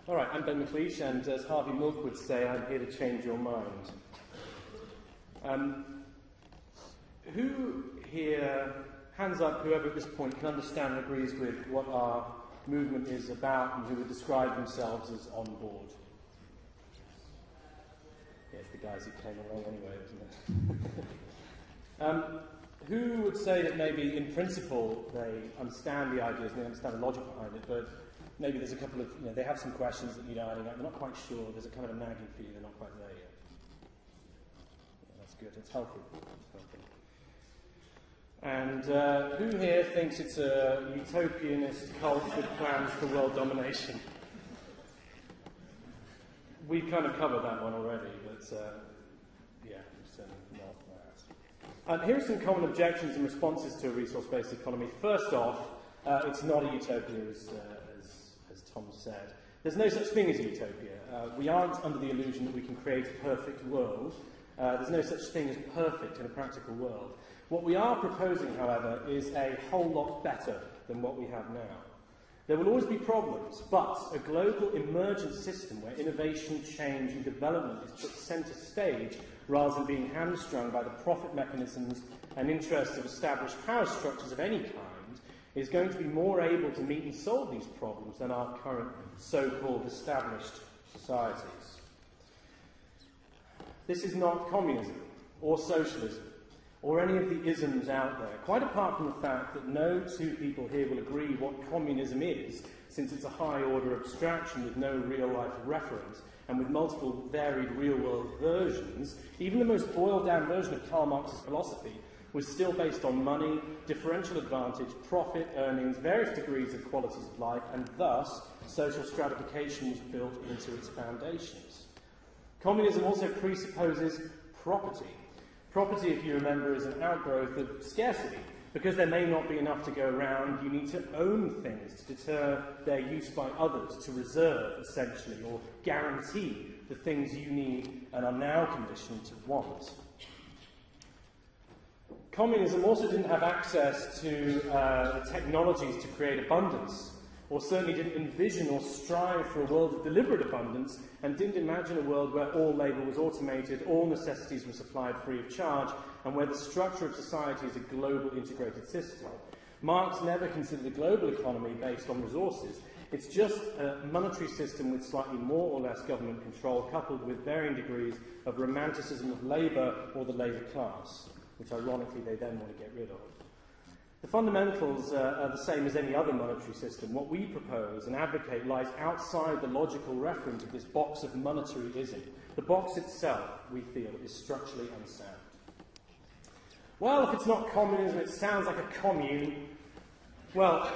All right, I'm Ben McLeish, and as Harvey Milk would say, I'm here to change your mind. Who here, hands up, whoever at this point can understand and agrees with what our movement is about and who would describe themselves as on board? Yeah, it's the guys who came along anyway, isn't it? Who would say that maybe in principle they understand the ideas and they understand the logic behind it, but maybe there's a couple of, they have some questions that need ironing out, they're not quite sure, there's a kind of a nagging feeling, they're not quite there yet. Yeah, that's good, it's healthy. And who here thinks it's a utopianist cult with plans for world domination? We've kind of covered that one already, but yeah, it's not that. Here are some common objections and responses to a resource-based economy. First off, it's not a utopia, as Tom said. There's no such thing as a utopia. We aren't under the illusion that we can create a perfect world. There's no such thing as perfect in a practical world. What we are proposing, however, is a whole lot better than what we have now. There will always be problems, but a global emergent system where innovation, change and development is put centre stage rather than being hamstrung by the profit mechanisms and interests of established power structures of any kind is going to be more able to meet and solve these problems than our current so-called established societies. This is not communism or socialism or any of the isms out there, quite apart from the fact that no two people here will agree what communism is, since it's a high-order abstraction with no real-life reference, and with multiple varied real-world versions. Even the most boiled-down version of Karl Marx's philosophy was still based on money, differential advantage, profit, earnings, various degrees of qualities of life, and thus social stratification was built into its foundations. Communism also presupposes property. Property, if you remember, is an outgrowth of scarcity. Because there may not be enough to go around, you need to own things to deter their use by others, to reserve, essentially, or guarantee the things you need and are now conditioned to want. Communism also didn't have access to the technologies to create abundance, or certainly didn't envision or strive for a world of deliberate abundance, and didn't imagine a world where all labour was automated, all necessities were supplied free of charge, and where the structure of society is a global integrated system. Marx never considered a global economy based on resources. It's just a monetary system with slightly more or less government control, coupled with varying degrees of romanticism of labour or the labour class, which ironically they then want to get rid of. The fundamentals are the same as any other monetary system. What we propose and advocate lies outside the logical reference of this box of monetaryism. The box itself, we feel, is structurally unsound. Well, if it's not communism, it sounds like a commune. Well,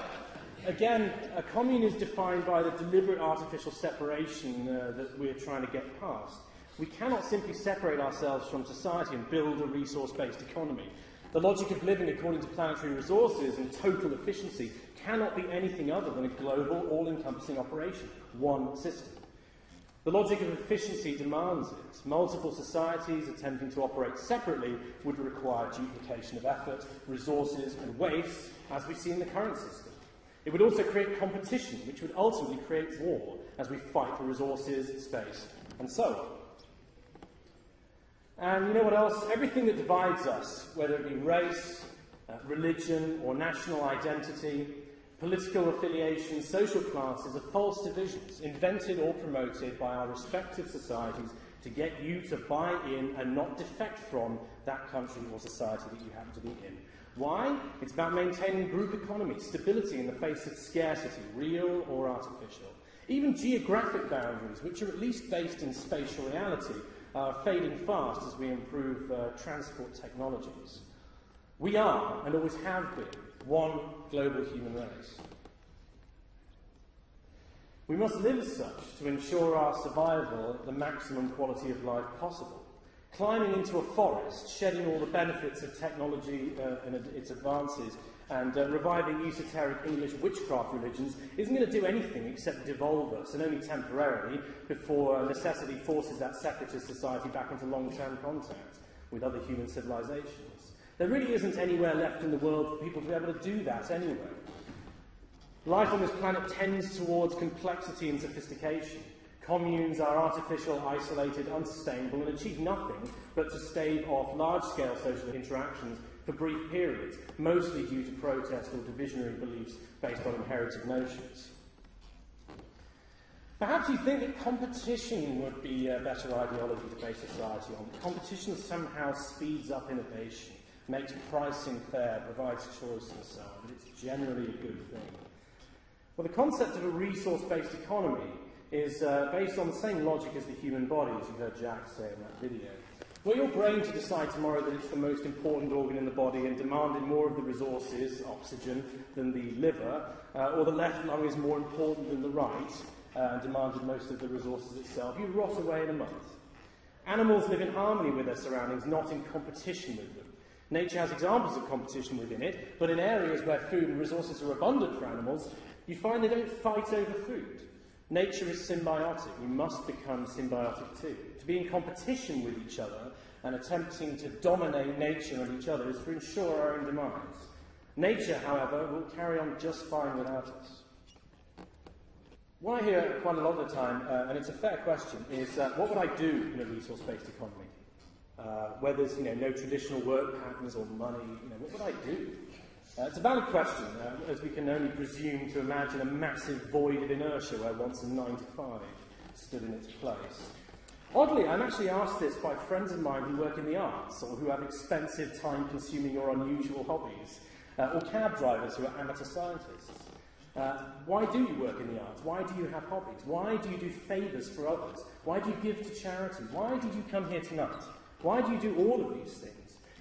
again, a commune is defined by the deliberate artificial separation that we're trying to get past. We cannot simply separate ourselves from society and build a resource-based economy. The logic of living according to planetary resources and total efficiency cannot be anything other than a global, all-encompassing operation, one system. The logic of efficiency demands it. Multiple societies attempting to operate separately would require duplication of effort, resources and waste, as we see in the current system. It would also create competition, which would ultimately create war, as we fight for resources, space, and so on. And you know what else? Everything that divides us, whether it be race, religion, or national identity, political affiliation, social classes, are false divisions, invented or promoted by our respective societies to get you to buy in and not defect from that country or society that you happen to be in. Why? It's about maintaining group economy, stability in the face of scarcity, real or artificial. Even geographic boundaries, which are at least based in spatial reality, are fading fast as we improve transport technologies. We are, and always have been, one global human race. We must live as such to ensure our survival at the maximum quality of life possible. Climbing into a forest, shedding all the benefits of technology and its advances, and reviving esoteric English witchcraft religions isn't going to do anything except devolve us, and only temporarily, before necessity forces that separatist society back into long-term contact with other human civilizations. There really isn't anywhere left in the world for people to be able to do that anyway. Life on this planet tends towards complexity and sophistication. Communes are artificial, isolated, unsustainable, and achieve nothing but to stave off large-scale social interactions for brief periods, mostly due to protest or divisionary beliefs based on inherited notions. Perhaps you think that competition would be a better ideology to base society on. Competition somehow speeds up innovation, makes pricing fair, provides choice and so on, but it's generally a good thing. Well, the concept of a resource-based economy is based on the same logic as the human body, as you heard Jack say in that video. Were your brain to decide tomorrow that it's the most important organ in the body and demanded more of the resources, oxygen, than the liver, or the left lung is more important than the right, and demanded most of the resources itself, you rot away in a month. Animals live in harmony with their surroundings, not in competition with them. Nature has examples of competition within it, but in areas where food and resources are abundant for animals, you find they don't fight over food. Nature is symbiotic. We must become symbiotic too. To be in competition with each other and attempting to dominate nature and each other is to ensure our own demise. Nature, however, will carry on just fine without us. What I hear quite a lot of the time, and it's a fair question, is what would I do in a resource-based economy? Where there's no traditional work patterns or money, what would I do? It's a valid question, as we can only presume to imagine a massive void of inertia where once a 9 to 5 stood in its place. Oddly, I'm actually asked this by friends of mine who work in the arts, or who have expensive, time-consuming or unusual hobbies, or cab drivers who are amateur scientists. Why do you work in the arts? Why do you have hobbies? Why do you do favours for others? Why do you give to charity? Why did you come here tonight? Why do you do all of these things?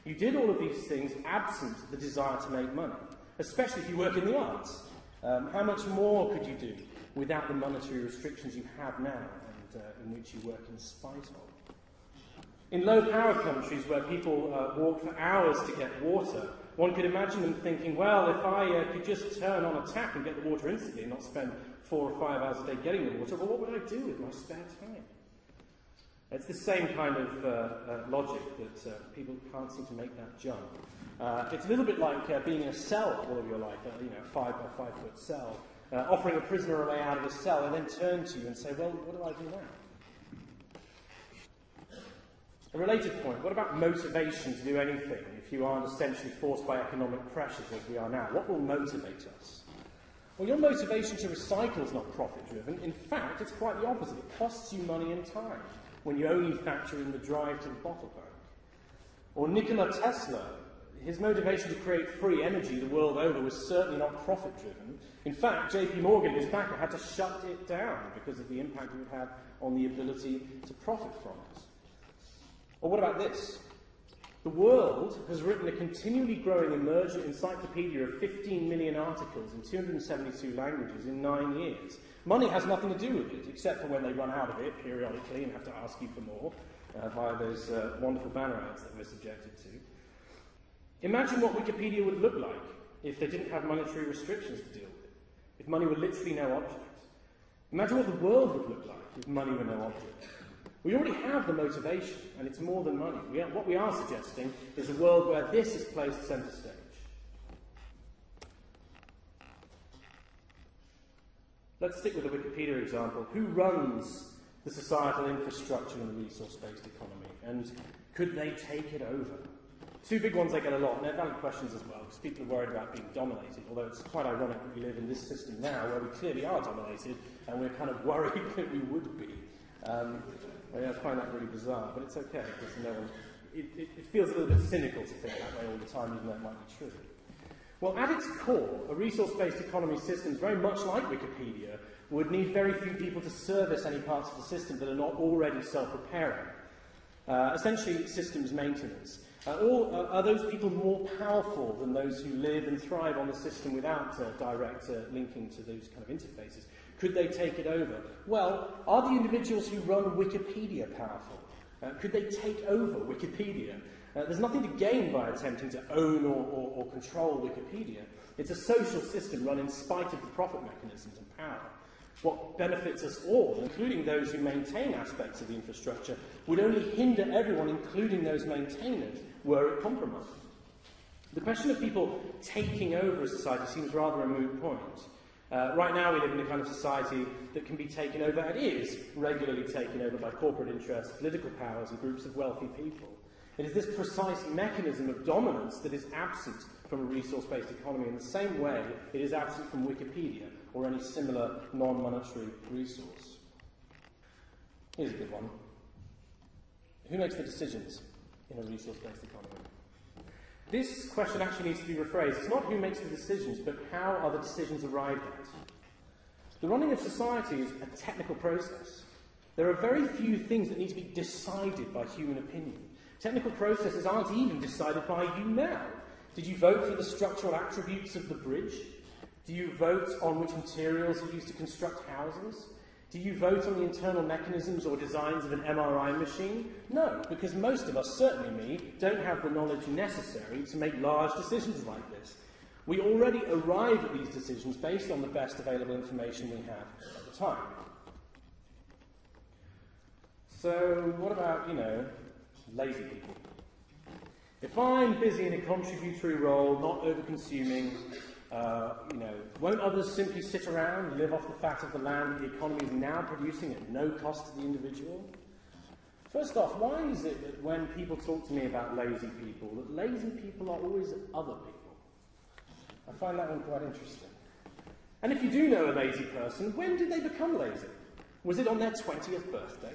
You did all of these things absent the desire to make money, especially if you work in the arts. How much more could you do without the monetary restrictions you have now and in which you work in spite of? In low-power countries where people walk for hours to get water, one could imagine them thinking, well, if I could just turn on a tap and get the water instantly and not spend 4 or 5 hours a day getting the water, well, what would I do with my spare time? It's the same kind of logic that people can't seem to make that jump. It's a little bit like being in a cell all of your life, a 5 by 5 foot cell, offering a prisoner a way out of a cell and then turn to you and say, well, what do I do now? A related point, what about motivation to do anything if you aren't essentially forced by economic pressures as we are now? What will motivate us? Well, your motivation to recycle is not profit-driven. In fact, it's quite the opposite. It costs you money and time when you only factor in the drive to the bottle bank. Or Nikola Tesla, his motivation to create free energy the world over was certainly not profit-driven. In fact, JP Morgan, his backer, had to shut it down because of the impact it would have on the ability to profit from it. Or what about this? The world has written a continually growing emergent encyclopedia of 15 million articles in 272 languages in 9 years. Money has nothing to do with it, except for when they run out of it periodically and have to ask you for more via those wonderful banner ads that we're subjected to. Imagine what Wikipedia would look like if they didn't have monetary restrictions to deal with, if money were literally no object. Imagine what the world would look like if money were no object. We already have the motivation, and it's more than money. What we are suggesting is a world where this is placed centre stage. Let's stick with the Wikipedia example. Who runs the societal infrastructure in the resource-based economy, and could they take it over? Two big ones I get a lot, and they're valid questions as well, because people are worried about being dominated, although it's quite ironic that we live in this system now where we clearly are dominated, and we're kind of worried that we would be. I find that really bizarre, but it's okay, because it feels a little bit cynical to think that way all the time, even though it might be true. Well, at its core, a resource-based economy systems, very much like Wikipedia, would need very few people to service any parts of the system that are not already self-repairing. Essentially, systems maintenance. Are those people more powerful than those who live and thrive on the system without direct linking to those kind of interfaces? Could they take it over? Well, are the individuals who run Wikipedia powerful? Could they take over Wikipedia? There's nothing to gain by attempting to own or control Wikipedia. It's a social system run in spite of the profit mechanisms and power. What benefits us all, including those who maintain aspects of the infrastructure, would only hinder everyone, including those maintainers, were it compromised. The question of people taking over a society seems rather a moot point. Right now we live in a kind of society that can be taken over, and is regularly taken over by corporate interests, political powers and groups of wealthy people. It is this precise mechanism of dominance that is absent from a resource-based economy in the same way it is absent from Wikipedia or any similar non-monetary resource. Here's a good one. Who makes the decisions in a resource-based economy? This question actually needs to be rephrased. It's not who makes the decisions, but how are the decisions arrived at. The running of society is a technical process. There are very few things that need to be decided by human opinion. Technical processes aren't even decided by you now. Did you vote for the structural attributes of the bridge? Do you vote on which materials are used to construct houses? Do you vote on the internal mechanisms or designs of an MRI machine? No, because most of us, certainly me, don't have the knowledge necessary to make large decisions like this. We already arrive at these decisions based on the best available information we have at the time. So, what about, lazy people? If I'm busy in a contributory role, not over-consuming, won't others simply sit around and live off the fat of the land that the economy is now producing at no cost to the individual? First off, why is it that when people talk to me about lazy people, that lazy people are always other people? I find that one quite interesting. And if you do know a lazy person, when did they become lazy? Was it on their 20th birthday?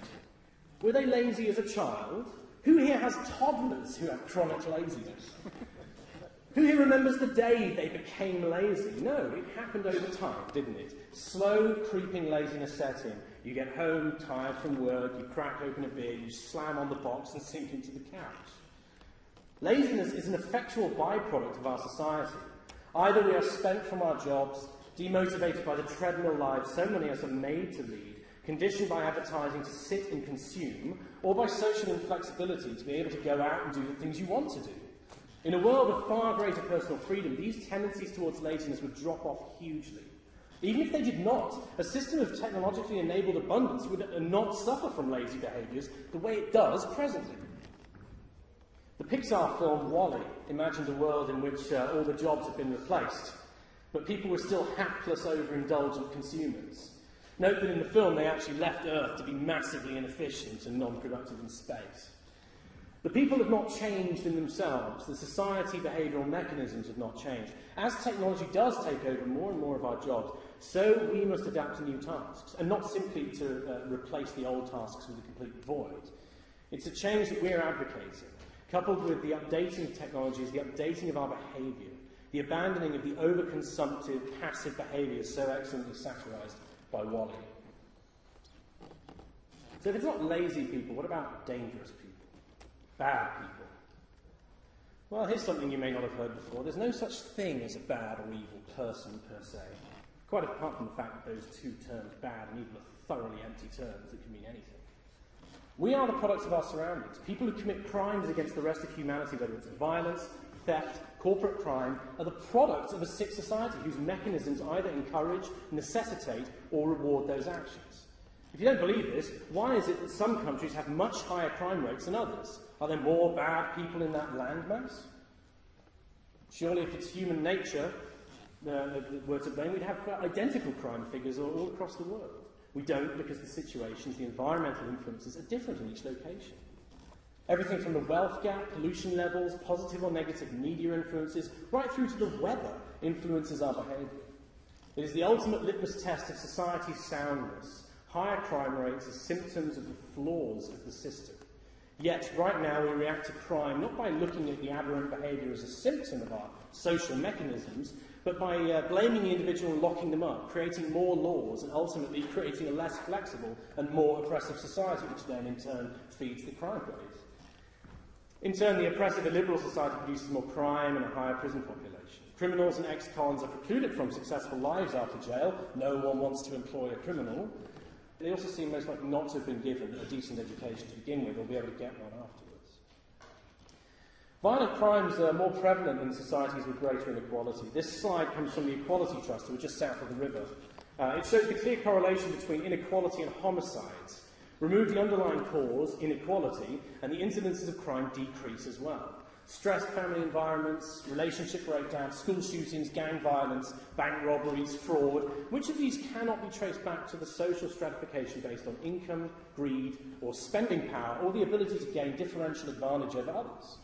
Were they lazy as a child? Who here has toddlers who have chronic laziness? Who here remembers the day they became lazy? No, it happened over time, didn't it? Slow, creeping laziness set in. You get home, tired from work, you crack open a beer, you slam on the box and sink into the couch. Laziness is an effectual byproduct of our society. Either we are spent from our jobs, demotivated by the treadmill lives so many of us are made to lead, conditioned by advertising to sit and consume, or by social inflexibility to be able to go out and do the things you want to do. In a world of far greater personal freedom, these tendencies towards laziness would drop off hugely. Even if they did not, a system of technologically enabled abundance would not suffer from lazy behaviours the way it does presently. The Pixar film WALL-E imagined a world in which all the jobs had been replaced, but people were still hapless, overindulgent consumers. Note that in the film they actually left Earth to be massively inefficient and non-productive in space. The people have not changed in themselves. The society behavioural mechanisms have not changed. As technology does take over more and more of our jobs, so we must adapt to new tasks, and not simply to replace the old tasks with a complete void. It's a change that we're advocating. Coupled with the updating of technologies, the updating of our behaviour, the abandoning of the overconsumptive, passive behaviours so excellently satirised by WALL-E. So if it's not lazy people, what about dangerous people? Bad people? Well, here's something you may not have heard before. There's no such thing as a bad or evil person per se. Quite apart from the fact that those two terms, bad and evil, are thoroughly empty terms that can mean anything. We are the products of our surroundings. People who commit crimes against the rest of humanity, whether it's violence, theft, corporate crime, are the products of a sick society whose mechanisms either encourage, necessitate, or reward those actions. If you don't believe this, why is it that some countries have much higher crime rates than others? Are there more bad people in that landmass? Surely if it's human nature that were to blame, we'd have identical crime figures all across the world. We don't, because the situations, the environmental influences are different in each location. Everything from the wealth gap, pollution levels, positive or negative media influences, right through to the weather influences our behaviour. It is the ultimate litmus test of society's soundness. Higher crime rates are symptoms of the flaws of the system. Yet, right now, we react to crime not by looking at the aberrant behaviour as a symptom of our social mechanisms, but by blaming the individual and locking them up, creating more laws and ultimately creating a less flexible and more oppressive society, which then in turn feeds the crime wave. In turn, the oppressive and liberal society produces more crime and a higher prison population. Criminals and ex-cons are precluded from successful lives after jail. No one wants to employ a criminal. They also seem most likely not to have been given a decent education to begin with, or be able to get one afterwards. Violent crimes are more prevalent in societies with greater inequality. This slide comes from the Equality Trust, which is just south of the river. It shows the clear correlation between inequality and homicides. Remove the underlying cause, inequality, and the incidences of crime decrease as well. Stressed family environments, relationship breakdown, school shootings, gang violence, bank robberies, fraud. Which of these cannot be traced back to the social stratification based on income, greed, or spending power, or the ability to gain differential advantage over others?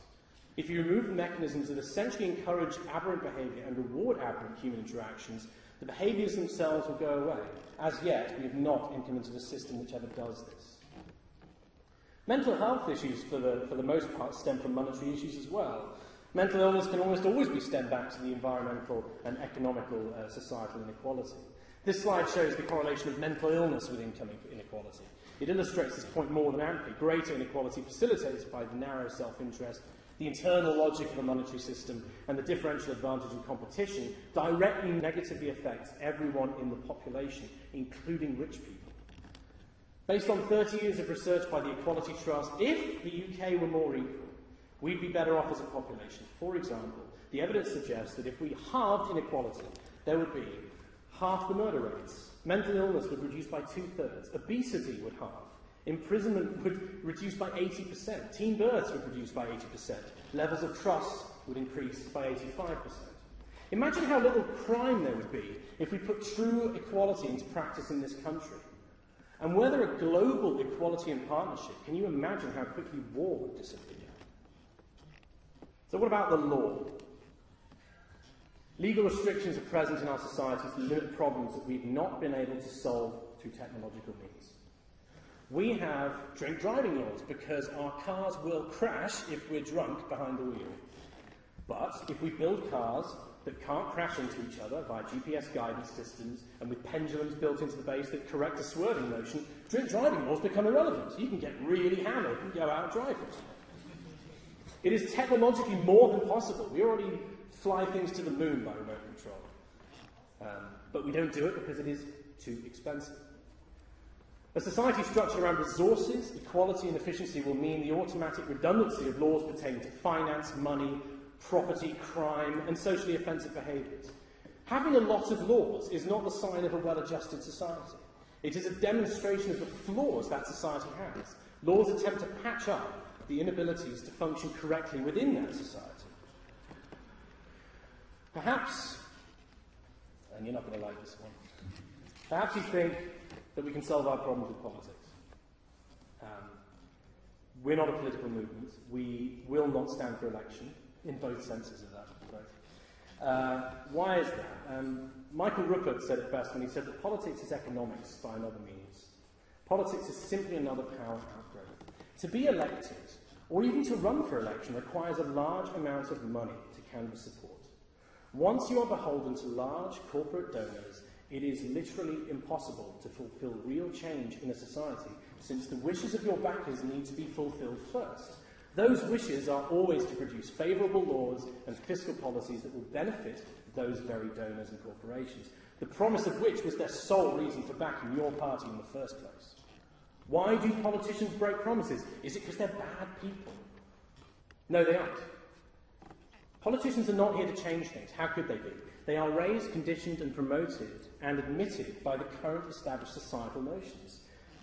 If you remove the mechanisms that essentially encourage aberrant behaviour and reward aberrant human interactions, the behaviours themselves will go away. As yet, we have not implemented a system which ever does this. Mental health issues, for the most part, stem from monetary issues as well. Mental illness can almost always be stemmed back to the environmental and economical societal inequality. This slide shows the correlation of mental illness with income inequality. It illustrates this point more than amply. Greater inequality facilitated by the narrow self-interest, the internal logic of a monetary system, and the differential advantage in competition directly negatively affects everyone in the population, including rich people. Based on 30 years of research by the Equality Trust, if the UK were more equal, we'd be better off as a population. For example, the evidence suggests that if we halved inequality, there would be half the murder rates, mental illness would reduce by 2/3, obesity would halve, imprisonment would reduce by 80%, teen births would reduce by 80%, levels of trust would increase by 85%. Imagine how little crime there would be if we put true equality into practice in this country. And were there a global equality and partnership, can you imagine how quickly war would disappear? So what about the law? Legal restrictions are present in our society to limit problems that we've not been able to solve through technological means. We have drink driving laws because our cars will crash if we're drunk behind the wheel. But if we build cars that can't crash into each other via GPS guidance systems and with pendulums built into the base that correct a swerving motion, drink driving laws become irrelevant. You can get really hammered and go out driving. It is technologically more than possible. We already fly things to the moon by remote control. But we don't do it because it is too expensive. A society structured around resources, equality and efficiency will mean the automatic redundancy of laws pertaining to finance, money, property, crime, and socially offensive behaviours. Having a lot of laws is not the sign of a well-adjusted society. It is a demonstration of the flaws that society has. Laws attempt to patch up the inabilities to function correctly within that society. Perhaps, and you're not going to like this one, perhaps you think that we can solve our problems with politics. We're not a political movement. We will not stand for election, in both senses of that phrase. Why is that? Michael Rupert said it best when he said that politics is economics by another means. Politics is simply another power outgrowth. To be elected, or even to run for election, requires a large amount of money to canvass support. Once you are beholden to large corporate donors, it is literally impossible to fulfill real change in a society, since the wishes of your backers need to be fulfilled first. Those wishes are always to produce favourable laws and fiscal policies that will benefit those very donors and corporations, the promise of which was their sole reason for backing your party in the first place. Why do politicians break promises? Is it because they're bad people? No, they aren't. Politicians are not here to change things. How could they be? They are raised, conditioned and promoted and admitted by the current established societal notions.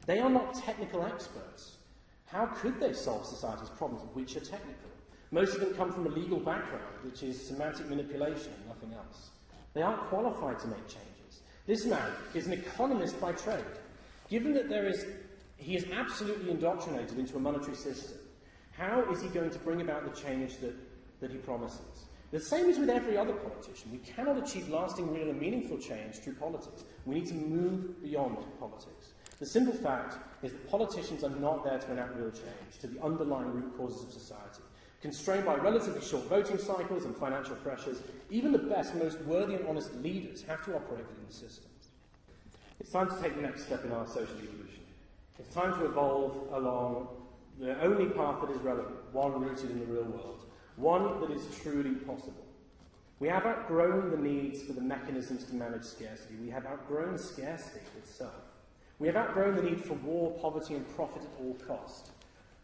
They are not technical experts. How could they solve society's problems, which are technical? Most of them come from a legal background, which is semantic manipulation and nothing else. They aren't qualified to make changes. This man is an economist by trade. Given that he is absolutely indoctrinated into a monetary system, how is he going to bring about the change that he promises? The same is with every other politician. We cannot achieve lasting, real and meaningful change through politics. We need to move beyond politics. The simple fact is that politicians are not there to enact real change to the underlying root causes of society. Constrained by relatively short voting cycles and financial pressures, even the best, most worthy and honest leaders have to operate within the system. It's time to take the next step in our social evolution. It's time to evolve along the only path that is relevant, one rooted in the real world, one that is truly possible. We have outgrown the needs for the mechanisms to manage scarcity. We have outgrown scarcity itself. We have outgrown the need for war, poverty and profit at all cost.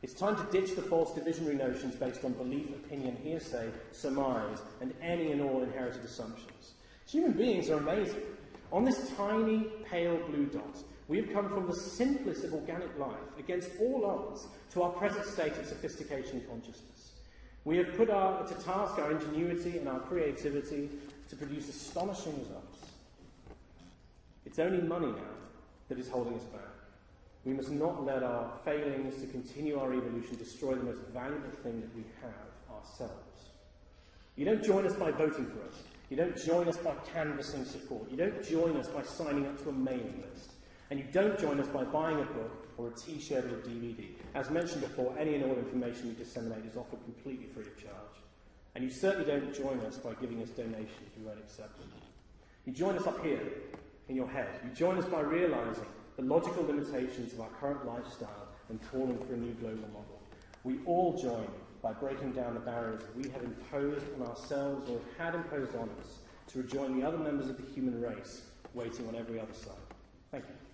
It's time to ditch the false divisionary notions based on belief, opinion, hearsay, surmise, and any and all inherited assumptions. Human beings are amazing. On this tiny, pale blue dot, we have come from the simplest of organic life, against all odds, to our present state of sophistication and consciousness. We have put to task our ingenuity and our creativity to produce astonishing results. It's only money now that is holding us back. We must not let our failings to continue our evolution destroy the most valuable thing that we have, ourselves. You don't join us by voting for us. You don't join us by canvassing support. You don't join us by signing up to a mailing list. And you don't join us by buying a book or a T-shirt or a DVD. As mentioned before, any and all information we disseminate is offered completely free of charge. And you certainly don't join us by giving us donations. We won't accept them. You join us up here, in your head. You join us by realising the logical limitations of our current lifestyle and calling for a new global model. We all join by breaking down the barriers that we have imposed on ourselves or have had imposed on us to rejoin the other members of the human race waiting on every other side. Thank you.